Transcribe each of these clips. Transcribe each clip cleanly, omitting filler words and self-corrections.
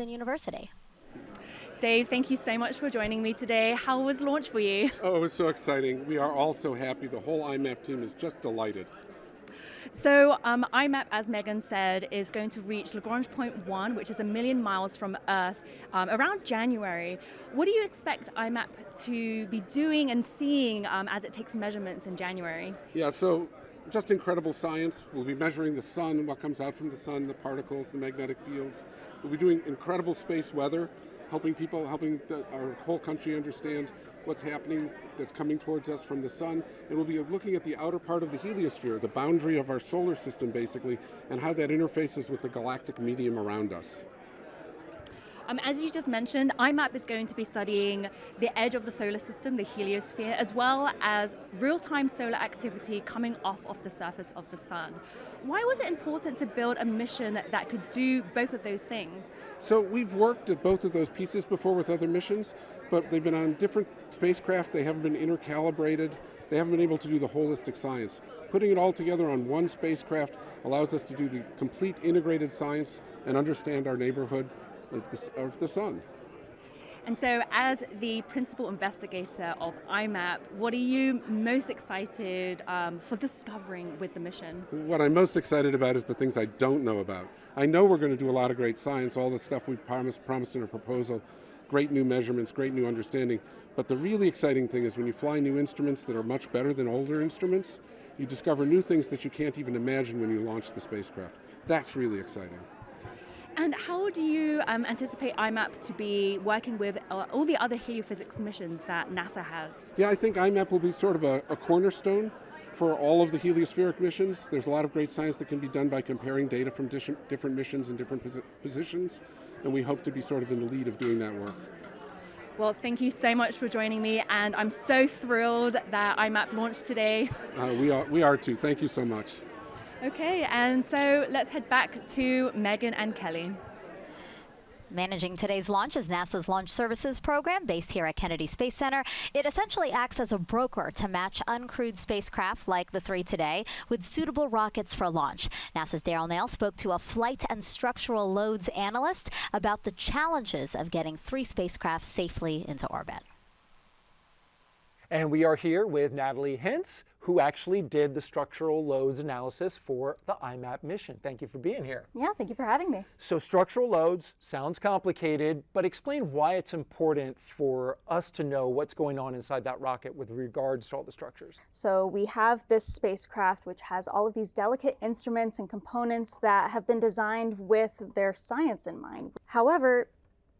University. Dave, thank you so much for joining me today. How was launch for you? Oh, it was so exciting. We are all so happy. The whole IMAP team is just delighted. So IMAP, as Megan said, is going to reach Lagrange point 1, which is 1,000,000 miles from Earth, around January. What do you expect IMAP to be doing and seeing as it takes measurements in January? Yeah, so just incredible science. We'll be measuring the sun, what comes out from the sun, the particles, the magnetic fields. We'll be doing incredible space weather, helping our whole country understand what's happening that's coming towards us from the sun. And we'll be looking at the outer part of the heliosphere, the boundary of our solar system basically, and how that interfaces with the galactic medium around us. As you just mentioned, IMAP is going to be studying the edge of the solar system, the heliosphere, as well as real-time solar activity coming off of the surface of the sun. Why was it important to build a mission that could do both of those things? So we've worked at both of those pieces before with other missions, but they've been on different spacecraft. They haven't been intercalibrated. They haven't been able to do the holistic science. Putting it all together on one spacecraft allows us to do the complete integrated science and understand our neighborhood of the sun. And so as the principal investigator of IMAP, what are you most excited for discovering with the mission? What I'm most excited about is the things I don't know about. I know we're going to do a lot of great science, all the stuff we promised in our proposal, great new measurements, great new understanding. But the really exciting thing is when you fly new instruments that are much better than older instruments, you discover new things that you can't even imagine when you launch the spacecraft. That's really exciting. And how do you anticipate IMAP to be working with all the other heliophysics missions that NASA has? Yeah, I think IMAP will be sort of a cornerstone for all of the heliospheric missions. There's a lot of great science that can be done by comparing data from different missions in different positions, and we hope to be sort of in the lead of doing that work. Well, thank you so much for joining me, and I'm so thrilled that IMAP launched today. We are too. Thank you so much. Okay, and so let's head back to Megan and Kelly. Managing today's launch is NASA's Launch Services Program based here at Kennedy Space Center. It essentially acts as a broker to match uncrewed spacecraft like the 3 today with suitable rockets for launch. NASA's Daryl Nail spoke to a flight and structural loads analyst about the challenges of getting 3 spacecraft safely into orbit. And we are here with Natalie Hintz, who actually did the structural loads analysis for the IMAP mission. Thank you for being here. Yeah, thank you for having me. So structural loads sounds complicated, but explain why it's important for us to know what's going on inside that rocket with regards to all the structures. So we have this spacecraft which has all of these delicate instruments and components that have been designed with their science in mind. However,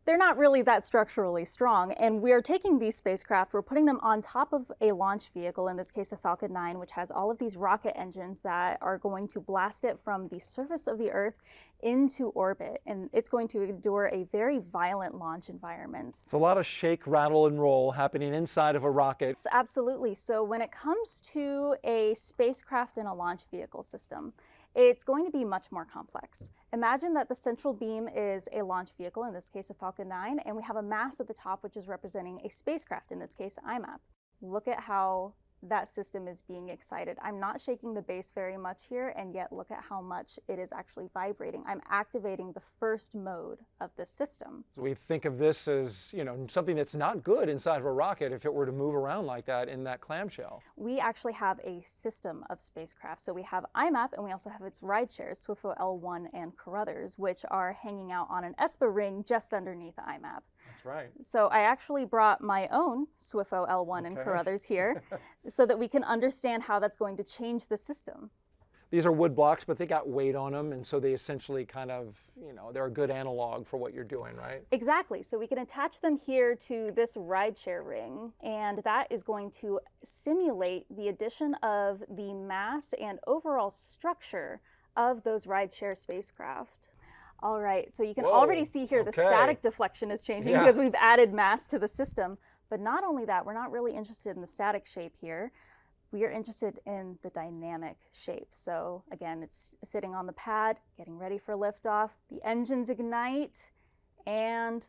they're not really that structurally strong, and we're taking these spacecraft, we're putting them on top of a launch vehicle, in this case a Falcon 9, which has all of these rocket engines that are going to blast it from the surface of the Earth into orbit, and it's going to endure a very violent launch environment. It's a lot of shake, rattle, and roll happening inside of a rocket. Absolutely. So when it comes to a spacecraft and a launch vehicle system, it's going to be much more complex. Imagine that the central beam is a launch vehicle, in this case a Falcon 9, and we have a mass at the top which is representing a spacecraft, in this case IMAP. Look at how that system is being excited. I'm not shaking the base very much here, and yet look at how much it is actually vibrating. I'm activating the first mode of the system. So we think of this as, something that's not good inside of a rocket if it were to move around like that in that clamshell. We actually have a system of spacecraft. So we have IMAP, and we also have its ride shares, SWIFO L1 and Carruthers, which are hanging out on an ESPA ring just underneath IMAP. That's right. So I actually brought my own SWIFO L1 and Carruthers here so that we can understand how that's going to change the system. These are wood blocks, but they got weight on them, and so they essentially they're a good analog for what you're doing, right? Exactly. So we can attach them here to this rideshare ring, and that is going to simulate the addition of the mass and overall structure of those rideshare spacecraft. All right, so you can already see here the static deflection is changing because we've added mass to the system. But not only that, we're not really interested in the static shape here. We are interested in the dynamic shape. So again, it's sitting on the pad, getting ready for liftoff. The engines ignite, and